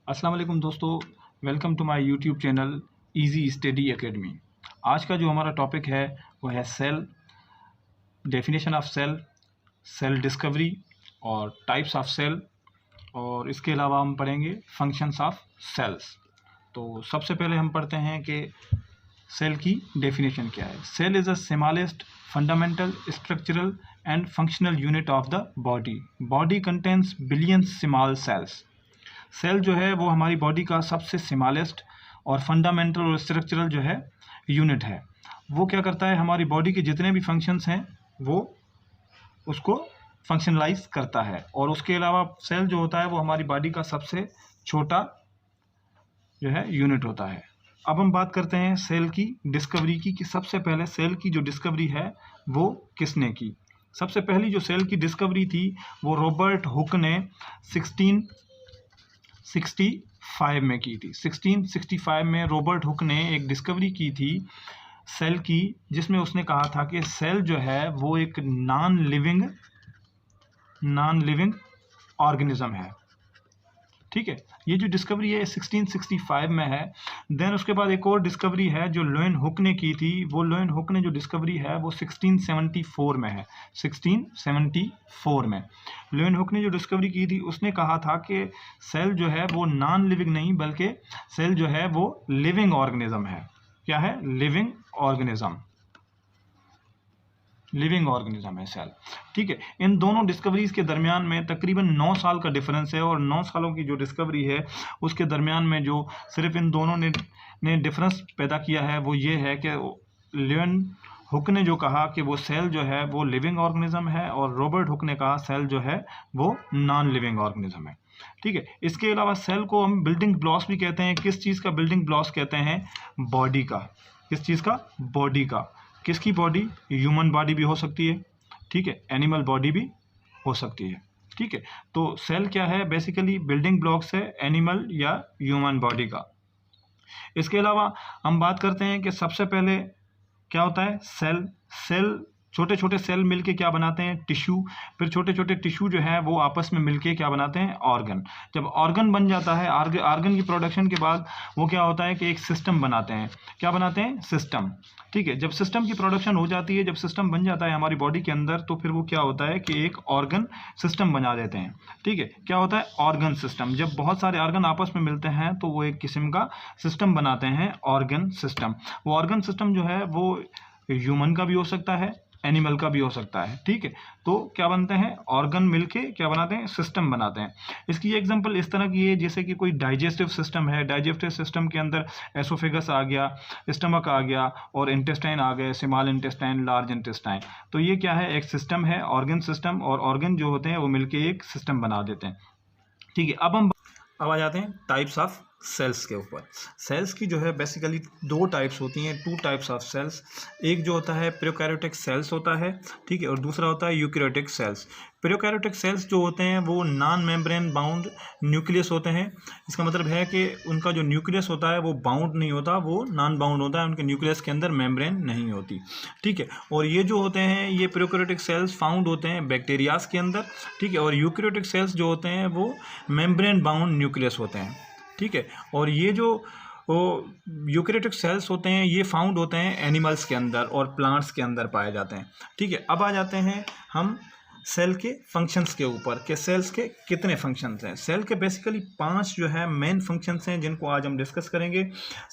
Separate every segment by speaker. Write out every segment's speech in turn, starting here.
Speaker 1: अस्सलाम वालेकुम दोस्तों, welcome to my YouTube channel easy study academy. आज का जो हमारा टॉपिक है वो है cell, definition of cell, cell discovery और टाइप्स ऑफ सेल, और इसके अलावा हम पढ़ेंगे फंक्शंस ऑफ सेल्स। तो सबसे पहले हम पढ़ते हैं कि सेल की डेफिनेशन क्या है। Cell is a smallest fundamental structural and functional unit of the body. Body contains billions small cells. Cell जो है वो हमारी बॉडी का सबसे स्मॉलेस्ट और फंडामेंटल और स्ट्रक्चरल जो है यूनिट है। वो क्या करता है, हमारी बॉडी के जितने भी फंक्शंस हैं वो उसको फंक्शनलाइज करता है। और उसके अलावा सेल जो होता है वो हमारी बॉडी का सबसे छोटा जो है यूनिट होता है। अब हम बात करते हैं सेल की डिस्कवरी की, कि सबसे पहले सेल की जो डिस्कवरी है वो किसने की। सबसे पहली जो सेल की डिस्कवरी थी वो रॉबर्ट हुक ने 1665 में की थी। 1665 में रॉबर्ट हुक ने एक डिस्कवरी की थी सेल की, जिसमें उसने कहा था कि सेल जो है वो एक नॉन लिविंग ऑर्गेनिज्म है। ठीक है, ये जो डिस्कवरी है 1665 में है। देन उसके बाद एक और डिस्कवरी है जो लोएन हुक ने की थी। वो लोएन हुक ने जो डिस्कवरी है वो 1674 में है। 1674 में लोएन हुक ने जो डिस्कवरी की थी उसने कहा था कि सेल जो है वो नॉन लिविंग नहीं बल्कि सेल जो है वो लिविंग ऑर्गेनिज्म है। क्या है? लिविंग ऑर्गेनिज्म है सेल। ठीक है, इन दोनों डिस्कवरीज के दरमियान में तकरीबन 9 साल का डिफरेंस है, और 9 सालों की जो डिस्कवरी है उसके दरमियान में जो सिर्फ इन दोनों ने डिफरेंस पैदा किया है वो ये है कि लियोन हुक ने जो कहा कि वो सेल जो है वो लिविंग ऑर्गेनिज्म है, और रॉबर्ट हुक ने कहा सेल जो है वो नॉन लिविंग ऑर्गेनिज्म है। ठीक है, इसके अलावा सेल को हम बिल्डिंग ब्लॉक्स भी कहते हैं। किस चीज़ का बिल्डिंग ब्लॉक्स कहते हैं? बॉडी का। किस चीज़ का? बॉडी का। किसकी बॉडी? ह्यूमन बॉडी भी हो सकती है, ठीक है, एनिमल बॉडी भी हो सकती है। ठीक है, तो सेल क्या है? बेसिकली बिल्डिंग ब्लॉक्स है एनिमल या ह्यूमन बॉडी का। इसके अलावा हम बात करते हैं कि सबसे पहले क्या होता है सेल छोटे छोटे सेल मिलके क्या बनाते हैं? टिश्यू। फिर छोटे छोटे टिश्यू जो है वो आपस में मिलके क्या बनाते हैं? ऑर्गन। जब ऑर्गन बन जाता है, ऑर्गन की प्रोडक्शन के बाद वो क्या होता है कि एक सिस्टम बनाते हैं। क्या बनाते हैं? सिस्टम। ठीक है, जब सिस्टम की प्रोडक्शन हो जाती है, जब सिस्टम बन जाता है हमारी बॉडी के अंदर, तो फिर वो क्या होता है कि एक ऑर्गन सिस्टम बना देते हैं। ठीक है, क्या होता है? Organ system. जब बहुत सारे ऑर्गन आपस में मिलते हैं तो वो एक किस्म का सिस्टम बनाते हैं, ऑर्गन सिस्टम। वो ऑर्गन सिस्टम जो है वो ह्यूमन का भी हो सकता है, एनिमल का भी हो सकता है। ठीक है, तो क्या बनते हैं? ऑर्गन मिलके क्या बनाते हैं? सिस्टम बनाते हैं। इसकी एग्जांपल इस तरह की है जैसे कि कोई डाइजेस्टिव सिस्टम है। डाइजेस्टिव सिस्टम के अंदर एसोफेगस आ गया, स्टमक आ गया, और इंटेस्टाइन आ गए, स्मॉल इंटेस्टाइन, लार्ज इंटेस्टाइन। तो ये क्या है? एक सिस्टम है, ऑर्गन सिस्टम, और ऑर्गन जो होते हैं वो मिलके एक सिस्टम बना देते हैं। ठीक है, अब आ जाते हैं टाइप्स ऑफ सेल्स के ऊपर। सेल्स की जो है बेसिकली 2 टाइप्स होती हैं, 2 टाइप्स ऑफ सेल्स। एक जो होता है प्रोकैरियोटिक सेल्स होता है, ठीक है, और दूसरा होता है यूकैरियोटिक सेल्स। प्रोकैरियोटिक सेल्स जो होते हैं वो नॉन मेम्ब्रेन बाउंड न्यूक्लियस होते हैं। इसका मतलब है कि उनका जो न्यूक्लियस होता है वो बाउंड नहीं होता, वो नॉन बाउंड होता है। उनके न्यूक्लियस के अंदर मेम्ब्रेन नहीं होती। ठीक है, और ये जो होते हैं ये प्रोकैरियोटिक सेल्स फाउंड होते हैं बैक्टीरियाज के अंदर। ठीक है, और यूकैरियोटिक सेल्स जो होते हैं वो मेम्ब्रेन बाउंड न्यूक्लियस होते हैं। ठीक है, और ये जो यूकैरियोटिक सेल्स होते हैं ये फाउंड होते हैं एनिमल्स के अंदर और प्लांट्स के अंदर पाए जाते हैं। ठीक है, अब आ जाते हैं हम सेल के फंक्शंस के ऊपर कि सेल्स के कितने फंक्शंस हैं। सेल के बेसिकली 5 जो है मेन फंक्शंस हैं जिनको आज हम डिस्कस करेंगे।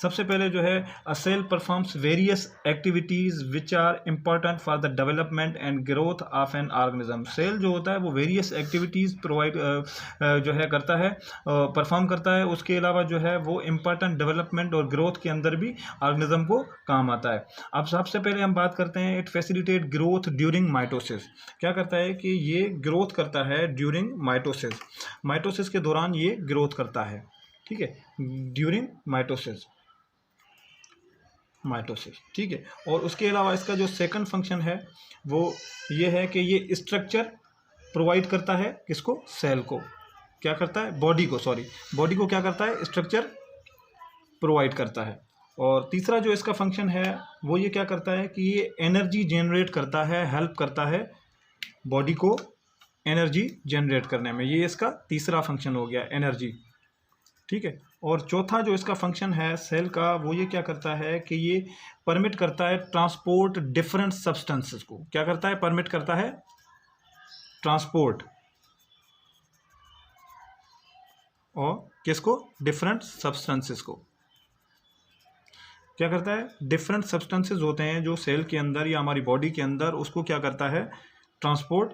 Speaker 1: सबसे पहले जो है a cell performs various activities which are important for the development and growth of an organism. Cell जो होता है वो वेरियस एक्टिविटीज़ प्रोवाइड जो है करता है, परफॉर्म करता है। उसके अलावा जो है वो इम्पॉर्टेंट डेवलपमेंट और ग्रोथ के अंदर भी ऑर्गेनिज्म को काम आता है। अब सबसे पहले हम बात करते हैं it facilitate growth during mitosis. क्या करता है कि ये ग्रोथ करता है ड्यूरिंग माइटोसिस। माइटोसिस के दौरान ये ग्रोथ करता है। ठीक है, ड्यूरिंग माइटोसिस। ठीक है, और उसके अलावा इसका जो सेकंड फंक्शन है वो ये है कि ये स्ट्रक्चर प्रोवाइड करता है। किसको? सेल को। क्या करता है? बॉडी को क्या करता है? स्ट्रक्चर प्रोवाइड करता है। और तीसरा जो इसका फंक्शन है वो ये क्या करता है कि ये एनर्जी जनरेट करता है, हेल्प करता है बॉडी को एनर्जी जनरेट करने में। ये इसका तीसरा फंक्शन हो गया, एनर्जी। ठीक है। और चौथा जो इसका फंक्शन है सेल का, वो ये क्या करता है कि ये परमिट करता है ट्रांसपोर्ट डिफरेंट सब्सटेंसेस को। क्या करता है? परमिट करता है ट्रांसपोर्ट और किसको? डिफरेंट सब्सटेंसेस को। क्या करता है? डिफरेंट सब्सटेंसेस होते हैं जो सेल के अंदर या हमारी बॉडी के अंदर, उसको क्या करता है? ट्रांसपोर्ट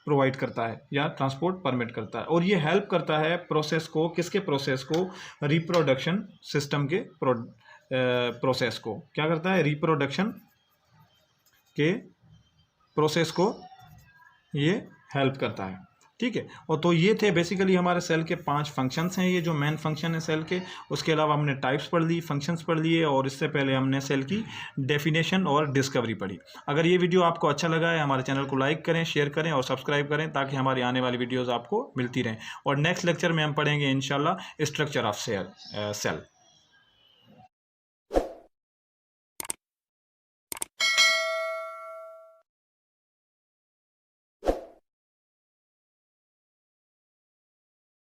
Speaker 1: प्रोवाइड करता है या ट्रांसपोर्ट परमिट करता है। और ये हेल्प करता है प्रोसेस को, किसके प्रोसेस को? रिप्रोडक्शन सिस्टम के प्रोसेस को। क्या करता है? रिप्रोडक्शन के प्रोसेस को ये हेल्प करता है, ठीक है। और तो ये थे बेसिकली हमारे सेल के 5 फंक्शंस हैं, ये जो मेन फंक्शन है सेल के। उसके अलावा हमने टाइप्स पढ़ ली, फंक्शंस पढ़ लिए, और इससे पहले हमने सेल की डेफिनेशन और डिस्कवरी पढ़ी। अगर ये वीडियो आपको अच्छा लगा है, हमारे चैनल को लाइक करें, शेयर करें और सब्सक्राइब करें, ताकि हमारी आने वाली वीडियोज़ आपको मिलती रहें। और नेक्स्ट लेक्चर में हम पढ़ेंगे इंशाल्लाह स्ट्रक्चर ऑफ सेल।